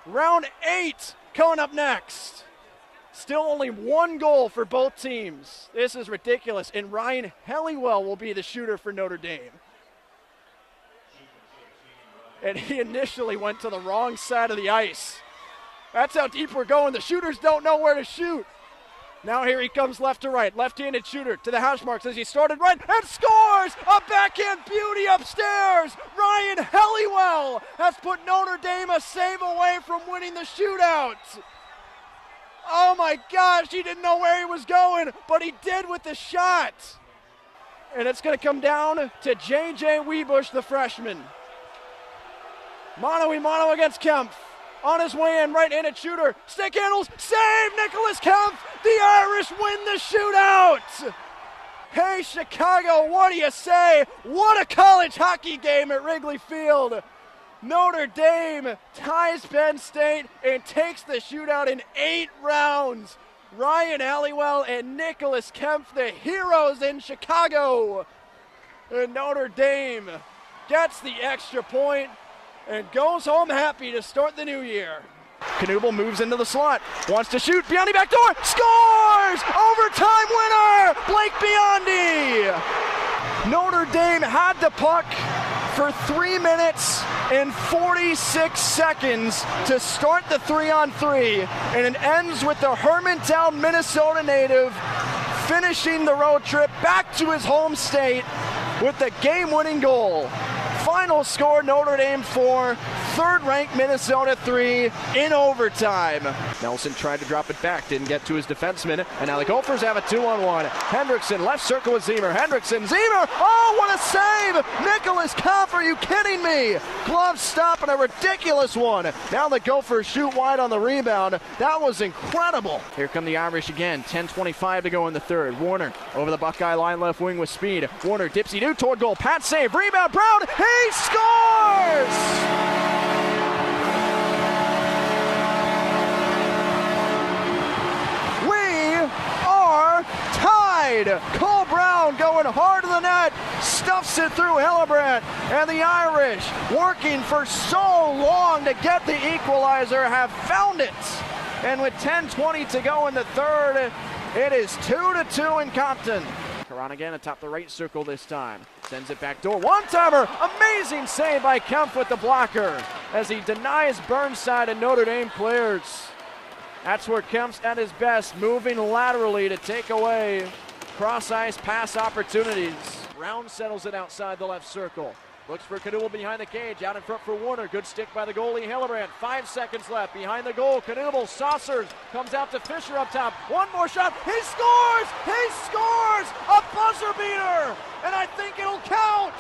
Round 8 coming up next. Still only one goal for both teams. This is ridiculous. And Ryan Helliwell will be the shooter for Notre Dame. And he initially went to the wrong side of the ice. That's how deep we're going. The shooters don't know where to shoot. Now here he comes left to right. Left-handed shooter to the hash marks as he started right and scores! A backhand beauty upstairs! Ryan Helliwell has put Notre Dame a save away from winning the shootout. Oh my gosh, he didn't know where he was going, but he did with the shot. And it's going to come down to J.J. Webush, the freshman. Mano-a-mano against Kempf. On his way in, right-handed shooter. Stick handles, save! Nicholas Kempf! The Irish win the shootout! Hey, Chicago, what do you say? What a college hockey game at Wrigley Field. Notre Dame ties Penn State and takes the shootout in 8 rounds. Ryan Helliwell and Nicholas Kempf, the heroes in Chicago. And Notre Dame gets the extra point and goes home happy to start the new year. Knuble moves into the slot, wants to shoot, Biondi back door, scores! Overtime winner, Blake Biondi! Notre Dame had the puck for 3 minutes and 46 seconds to start the 3-on-3, and it ends with the Hermantown, Minnesota native finishing the road trip back to his home state with the game-winning goal. Final score, Notre Dame 4, third-ranked Minnesota 3 in overtime. Nelson tried to drop it back, didn't get to his defenseman, and now the Gophers have a 2-on-1. Hendrickson, left circle with Zemer. Hendrickson, Zemer, oh, what a save! Nicholas Kempf, are you kidding me? Glove stop and a ridiculous one. Now the Gophers shoot wide on the rebound. That was incredible. Here come the Irish again, 10:25 to go in the third. Warner over the Buckeye line, left wing with speed. Warner, dipsy-do toward goal, Pat save, rebound, Brown, he scores! Tied. Cole Brown going hard to the net, stuffs it through Hillebrand, and the Irish, working for so long to get the equalizer, have found it. And with 10:20 to go in the third, it is 2-2 in Compton. Karan again atop the right circle this time. Sends it back door. One-timer. Amazing save by Kempf with the blocker as he denies Burnside and Notre Dame players. That's where Kempf's at his best, moving laterally to take away cross-ice pass opportunities. Brown settles it outside the left circle. Looks for Knuble behind the cage, out in front for Warner. Good stick by the goalie, Hillebrand. 5 seconds left behind the goal. Knuble saucers, comes out to Fisher up top. One more shot, he scores! He scores! A buzzer beater! And I think it'll count!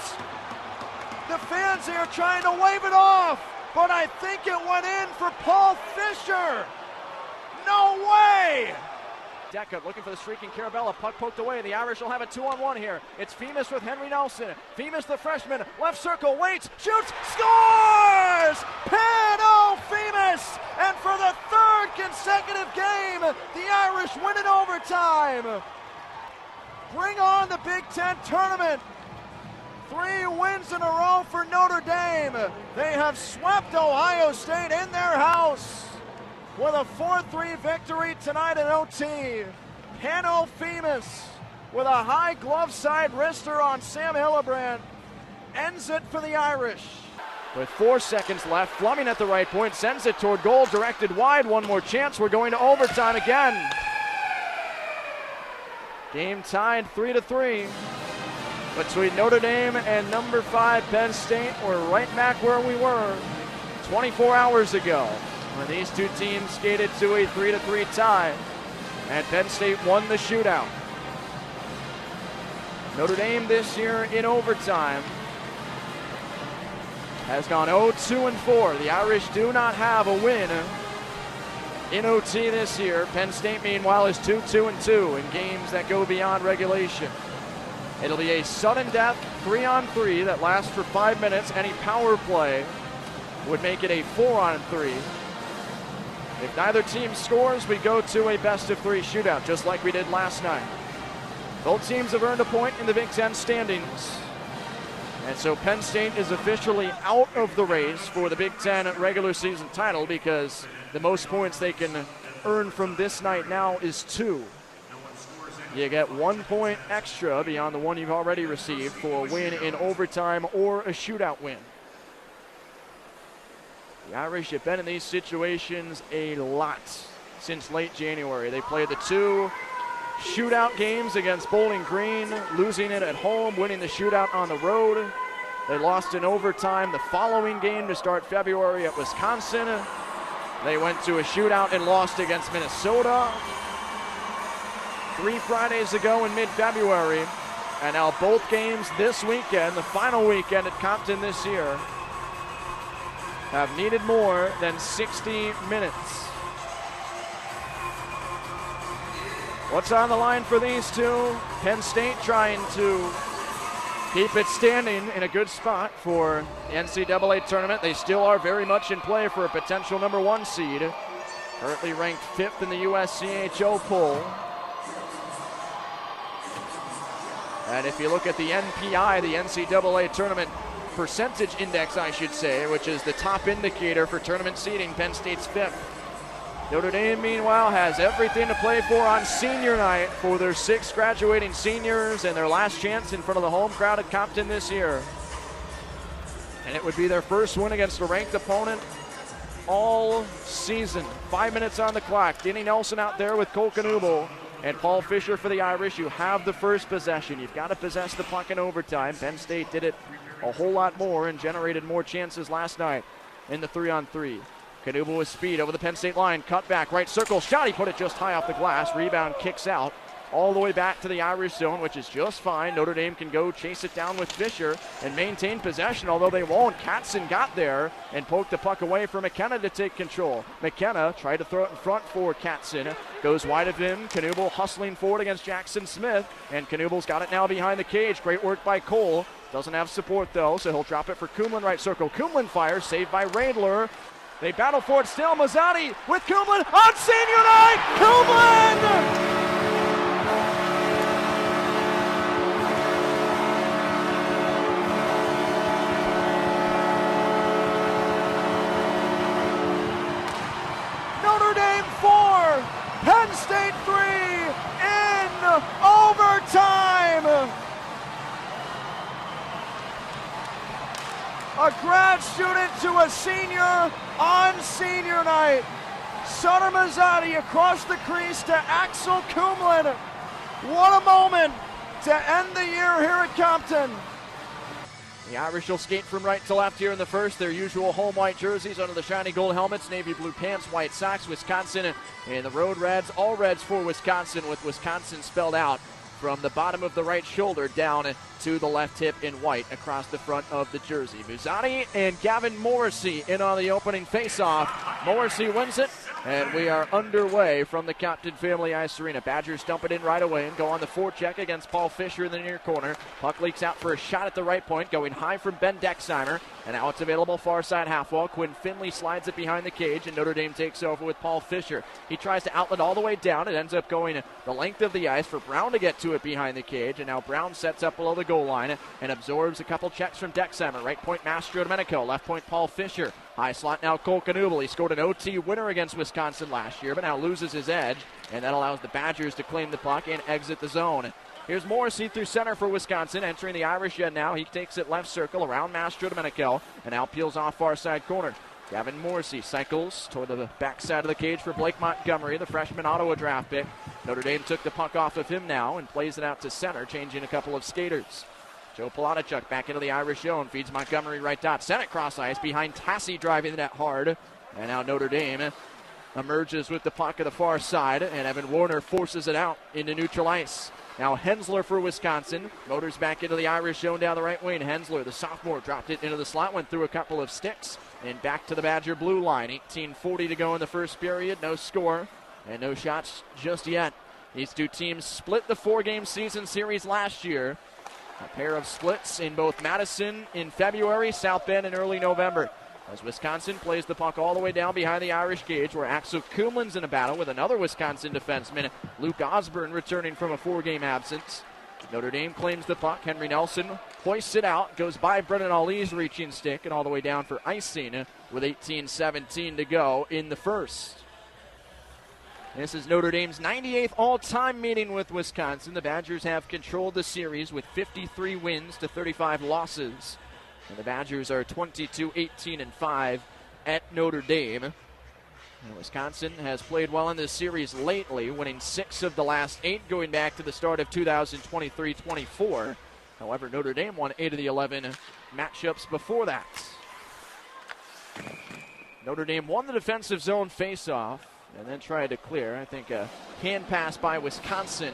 The fans here trying to wave it off, but I think it went in for Paul Fisher. No way! Deca looking for the streaking Carabella. Puck poked away. The Irish will have a 2-on-1 here. It's Femus with Henry Nelson. Femus, the freshman, left circle, waits, shoots, scores! Pano Femus! And for the third consecutive game, the Irish win in overtime. Bring on the Big Ten tournament. 3 wins in a row for Notre Dame. They have swept Ohio State in their house with a 4-3 victory tonight in OT. Pano Femus with a high glove side wrister on Sam Hillebrand ends it for the Irish. With 4 seconds left, Fleming at the right point sends it toward goal, directed wide. One more chance, we're going to overtime again. Game tied 3-3 between Notre Dame and number 5 Penn State. We're right back where we were 24 hours ago, when these two teams skated to a 3-3 tie, and Penn State won the shootout. Notre Dame this year in overtime has gone 0-2-4. The Irish do not have a win in OT this year. Penn State, meanwhile, is 2-2-2 in games that go beyond regulation. It'll be a sudden death 3-on-3 that lasts for 5 minutes. Any power play would make it a 4-on-3. If neither team scores, we go to a best-of-3 shootout, just like we did last night. Both teams have earned a point in the Big Ten standings. And so Penn State is officially out of the race for the Big Ten regular season title because the most points they can earn from this night now is 2. You get 1 point extra beyond the one you've already received for a win in overtime or a shootout win. The Irish have been in these situations a lot since late January. They played the 2 shootout games against Bowling Green, losing it at home, winning the shootout on the road. They lost in overtime the following game to start February at Wisconsin. They went to a shootout and lost against Minnesota 3 Fridays ago in mid-February. And now both games this weekend, the final weekend at Compton this year, have needed more than 60 minutes. What's on the line for these two? Penn State trying to keep it standing in a good spot for the NCAA tournament. They still are very much in play for a potential number 1 seed. Currently ranked 5th in the USCHO poll. And if you look at the NPI, the NCAA tournament percentage index, I should say, which is the top indicator for tournament seeding, Penn State's 5th. Notre Dame, meanwhile, has everything to play for on senior night for their 6 graduating seniors and their last chance in front of the home crowd at Compton this year. And it would be their first win against a ranked opponent all season. 5 minutes on the clock. Denny Nelson out there with Cole Knuble and Paul Fisher for the Irish. You have the first possession. You've got to possess the puck in overtime. Penn State did it a whole lot more and generated more chances last night in the 3-on-3. Knuble with speed over the Penn State line. Cut back, right circle, shot. He put it just high off the glass. Rebound kicks out all the way back to the Irish zone, which is just fine. Notre Dame can go chase it down with Fisher and maintain possession, although they won't. Katzen got there and poked the puck away for McKenna to take control. McKenna tried to throw it in front for Katzen. Goes wide of him. Knuble hustling forward against Jackson Smith, and Knuble's got it now behind the cage. Great work by Cole. Doesn't have support, though, so he'll drop it for Kumlin, right circle. Kumlin fires, saved by Radler. They battle for it still. Mazzatti with Kumlin on senior night. Kumlin! Notre Dame 4, Penn State 3 in overtime. A grad student to a senior on senior night. Sutter Mazzatti across the crease to Axel Kumlin. What a moment to end the year here at Compton. The Irish will skate from right to left here in the first. Their usual home white jerseys under the shiny gold helmets, navy blue pants, white socks. Wisconsin and the Road Reds, all Reds for Wisconsin, with Wisconsin spelled out from the bottom of the right shoulder down to the left hip in white across the front of the jersey. Mazzatti and Gavin Morrissey in on the opening faceoff. Morrissey wins it, and we are underway from the Compton Family Ice Arena. Badgers dump it in right away and go on the forecheck against Paul Fisher in the near corner. Puck leaks out for a shot at the right point, going high from Ben Dexheimer, and now it's available far side half wall. Quinn Finley slides it behind the cage, and Notre Dame takes over with Paul Fisher. He tries to outlet all the way down. It ends up going the length of the ice for Brown to get to it behind the cage, and now Brown sets up below the goal line and absorbs a couple checks from Dexheimer. Right point Mastro Domenico, left point Paul Fisher. High slot now Cole Knuble. He scored an OT winner against Wisconsin last year, but now loses his edge, and that allows the Badgers to claim the puck and exit the zone. Here's Morrissey through center for Wisconsin, entering the Irish end now. He takes it left circle around Mastro Domenico, and now peels off far side corner. Gavin Morrissey cycles toward the backside of the cage for Blake Montgomery, the freshman Ottawa draft pick. Notre Dame took the puck off of him now and plays it out to center, changing a couple of skaters. Joe Polonichuk back into the Irish zone, feeds Montgomery right dot. Sent it cross ice behind Tassi, driving the net hard. And now Notre Dame emerges with the puck at the far side, and Evan Warner forces it out into neutral ice. Now Hensler for Wisconsin. Motors back into the Irish zone down the right wing. Hensler, the sophomore, dropped it into the slot, went through a couple of sticks, and back to the Badger blue line. 18:40 to go in the first period. No score and no shots just yet. These two teams split the 4-game season series last year. A pair of splits in both Madison in February, South Bend in early November. As Wisconsin plays the puck all the way down behind the Irish cage, where Axel Kumlin's in a battle with another Wisconsin defenseman, Luke Osborne, returning from a 4-game absence. Notre Dame claims the puck. Henry Nelson hoists it out, goes by Brennan Ali's reaching stick, and all the way down for icing with 18-17 to go in the first. This is Notre Dame's 98th all-time meeting with Wisconsin. The Badgers have controlled the series with 53 wins to 35 losses. And the Badgers are 22-18-5 at Notre Dame. And Wisconsin has played well in this series lately, winning 6 of the last 8 going back to the start of 2023-24. However, Notre Dame won 8 of the 11 matchups before that. Notre Dame won the defensive zone faceoff and then tried to clear. I think a hand pass by Wisconsin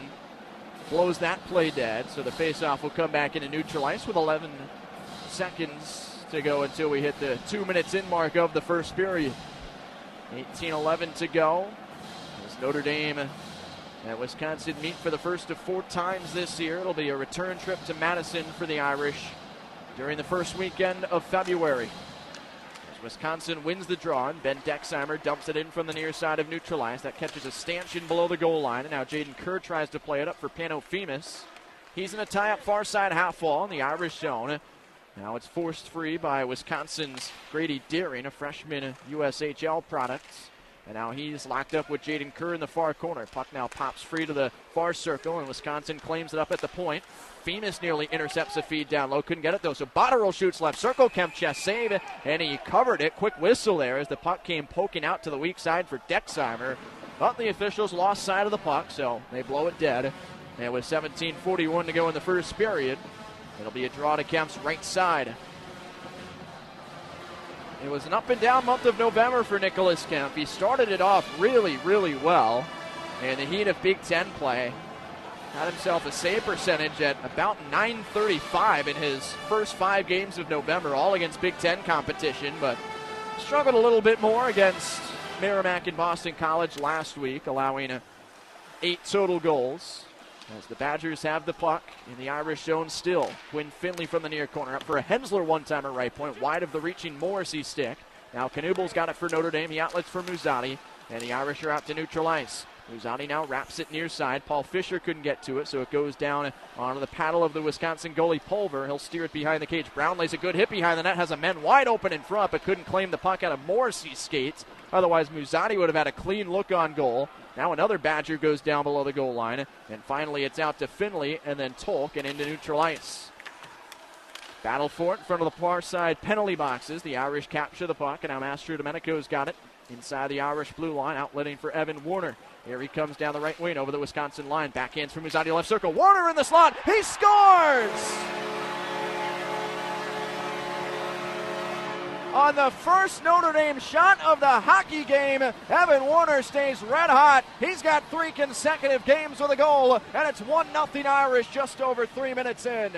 blows that play dead, so the faceoff will come back into neutral ice with 11 seconds to go until we hit the 2 minutes in mark of the first period. 18-11 to go as Notre Dame and Wisconsin meet for the first of 4 times this year. It'll be a return trip to Madison for the Irish during the first weekend of February. As Wisconsin wins the draw, and Ben Dexheimer dumps it in from the near side of neutral ice. That catches a stanchion below the goal line, and now Jaden Kerr tries to play it up for Panofemis. He's in a tie-up far side half wall in the Irish zone. Now it's forced free by Wisconsin's Grady Deering, a freshman USHL product. And now he's locked up with Jaden Kerr in the far corner. Puck now pops free to the far circle, and Wisconsin claims it up at the point. Femis nearly intercepts a feed down low. Couldn't get it, though, so Botterill shoots left circle. Kemp chest save, and he covered it. Quick whistle there as the puck came poking out to the weak side for Dexheimer. But the officials lost sight of the puck, so they blow it dead. And with 17:41 to go in the first period, it'll be a draw to Kemp's right side. It was an up-and-down month of November for Nicholas Kemp. He started it off really, really well in the heat of Big Ten play. Had himself a save percentage at about .935 in his first 5 games of November, all against Big Ten competition, but struggled a little bit more against Merrimack and Boston College last week, allowing 8 total goals. As the Badgers have the puck in the Irish zone still. Quinn Finley from the near corner up for a Hensler one-timer right point, wide of the reaching Morrissey stick. Now Knubel's got it for Notre Dame. He outlets for Muzzatti, and the Irish are out to neutral ice. Muzzatti now wraps it near side. Paul Fisher couldn't get to it, so it goes down onto the paddle of the Wisconsin goalie Pulver. He'll steer it behind the cage. Brown lays a good hit behind the net, has a man wide open in front, but couldn't claim the puck out of Morrissey's skates. Otherwise, Muzzatti would have had a clean look on goal. Now another Badger goes down below the goal line, and finally it's out to Finley and then Tolk and into neutral ice. Battle for it in front of the far side penalty boxes. The Irish capture the puck, and now Mastro Domenico's got it inside the Irish blue line, outletting for Evan Warner. Here he comes down the right wing over the Wisconsin line. Backhands from Muzzatti left circle. Warner in the slot. He scores! On the first Notre Dame shot of the hockey game, Evan Warner stays red hot. He's got 3 consecutive games with a goal, and it's 1-0 Irish just over 3 minutes in.